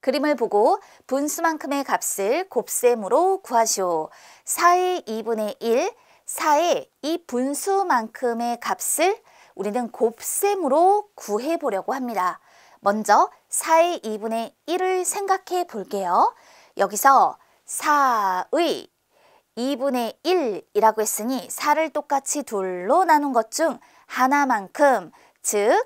그림을 보고 분수만큼의 값을 곱셈으로 구하시오. 4의 2분의 1, 4의 이 분수만큼의 값을 우리는 곱셈으로 구해보려고 합니다. 먼저 4의 2분의 1을 생각해 볼게요. 여기서 4의 2분의 1이라고 했으니 4를 똑같이 둘로 나눈 것 중 하나만큼, 즉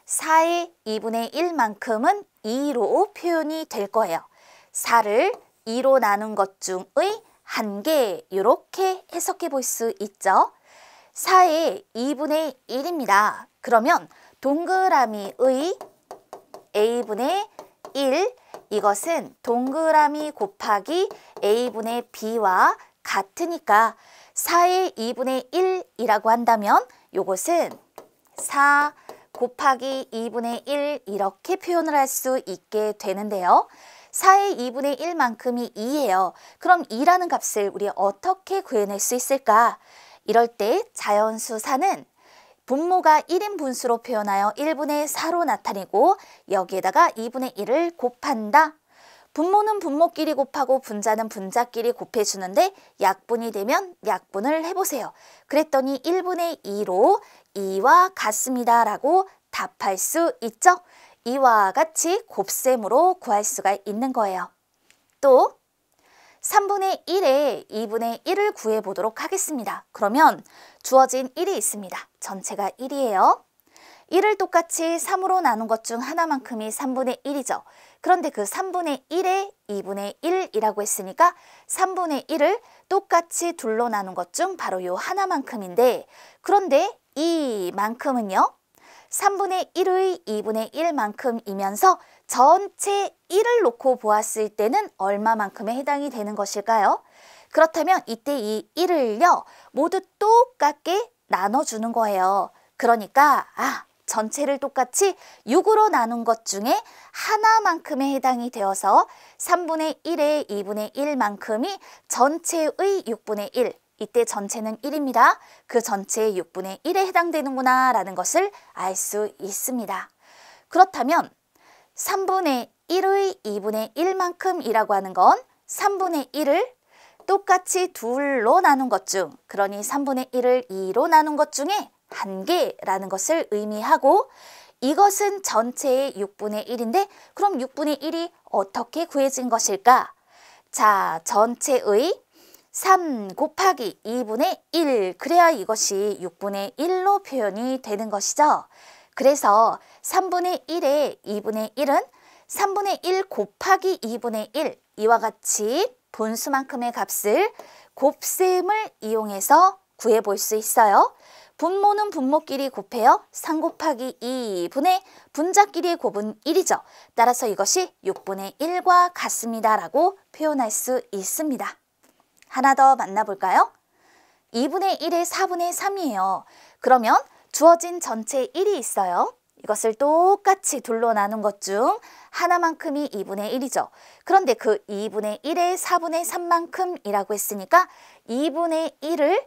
4의 2분의 1만큼은 2로 표현이 될 거예요. 4를 2로 나눈 것 중의 한 개, 이렇게 해석해 볼 수 있죠. 4의 2분의 1입니다. 그러면 동그라미의 a분의 1, 이것은 동그라미 곱하기 a분의 b와 같으니까 4의 2분의 1이라고 한다면 이것은 4 곱하기 2분의 1 이렇게 표현을 할 수 있게 되는데요. 4의 2분의 1만큼이 2예요. 그럼 2라는 값을 우리 어떻게 구해낼 수 있을까? 이럴 때 자연수사는 분모가 1인 분수로 표현하여 1분의 4로 나타내고 여기에다가 2분의 1을 곱한다. 분모는 분모끼리 곱하고 분자는 분자끼리 곱해주는데 약분이 되면 약분을 해보세요. 그랬더니 1분의 2로 2와 같습니다 라고 답할 수 있죠. 이와 같이 곱셈으로 구할 수가 있는 거예요. 또 3분의 1에 2분의 1을 구해보도록 하겠습니다. 그러면 주어진 1이 있습니다. 전체가 1이에요. 1을 똑같이 3으로 나눈 것 중 하나만큼이 3분의 1이죠. 그런데 그 3분의 1에 2분의 1이라고 했으니까 3분의 1을 똑같이 둘로 나눈 것 중 바로 요 하나만큼인데, 그런데 이만큼은요 3분의 1의 2분의 1만큼이면서 전체 1을 놓고 보았을 때는 얼마만큼에 해당이 되는 것일까요? 그렇다면 이때 이 1을요 모두 똑같게 나눠주는 거예요. 그러니까 전체를 똑같이 6으로 나눈 것 중에 하나만큼에 해당이 되어서 3분의 1에 2분의 1만큼이 전체의 6분의 1, 이때 전체는 1입니다. 그 전체의 6분의 1에 해당되는구나 라는 것을 알 수 있습니다. 그렇다면 3분의 1의 2분의 1만큼이라고 하는 건 3분의 1을 똑같이 둘로 나눈 것 중, 그러니 3분의 1을 2로 나눈 것 중에 한 개라는 것을 의미하고, 이것은 전체의 6분의 1인데 그럼 6분의 1이 어떻게 구해진 것일까? 자, 전체의 3 곱하기 2분의 1, 그래야 이것이 6분의 1로 표현이 되는 것이죠. 그래서 3분의 1에 2분의 1은 3분의 1 곱하기 2분의 1, 이와 같이 분수만큼의 값을 곱셈을 이용해서 구해볼 수 있어요. 분모는 분모끼리 곱해요. 3 곱하기 2분의 분자끼리 곱은 1이죠. 따라서 이것이 6분의 1과 같습니다 라고 표현할 수 있습니다. 하나 더 만나볼까요? 2분의 1에 4분의 3이에요. 그러면 주어진 전체 1이 있어요. 이것을 똑같이 둘로 나눈 것 중 하나만큼이 2분의 1이죠. 그런데 그 2분의 1에 4분의 3만큼이라고 했으니까 2분의 1을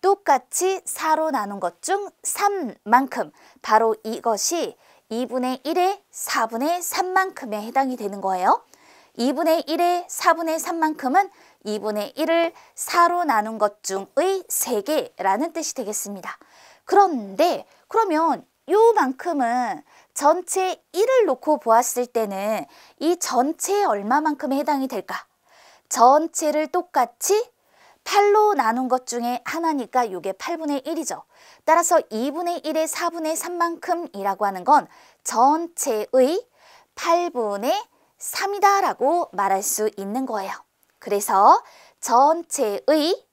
똑같이 4로 나눈 것 중 3만큼, 바로 이것이 2분의 1에 4분의 3만큼에 해당이 되는 거예요. 2분의 1에 4분의 3만큼은 2분의 1을 4로 나눈 것 중의 3개라는 뜻이 되겠습니다. 그런데 그러면 요만큼은 전체 1을 놓고 보았을 때는 이 전체에 얼마만큼에 해당이 될까? 전체를 똑같이 8로 나눈 것 중에 하나니까 이게 8분의 1이죠. 따라서 2분의 1에 4분의 3만큼이라고 하는 건 전체의 8분의 3이다 라고 말할 수 있는 거예요. 그래서 전체의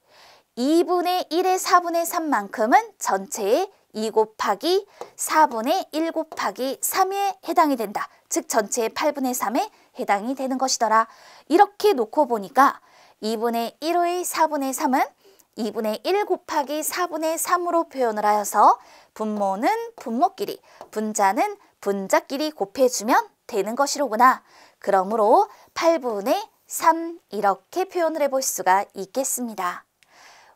2분의 1에 4분의 3만큼은 전체의 2 곱하기 4분의 1 곱하기 3에 해당이 된다. 즉 전체의 8분의 3에 해당이 되는 것이더라. 이렇게 놓고 보니까 2분의 1의 4분의 3은 2분의 1 곱하기 4분의 3으로 표현을 하여서 분모는 분모끼리, 분자는 분자끼리 곱해주면 되는 것이로구나. 그러므로 8분의 3 이렇게 표현을 해볼 수가 있겠습니다.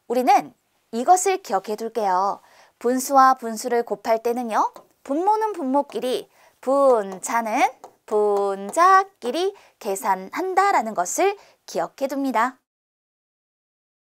우리는 이것을 기억해 둘게요. 분수와 분수를 곱할 때는요. 분모는 분모끼리, 분자는 분자끼리 계산한다라는 것을 기억해 둡니다.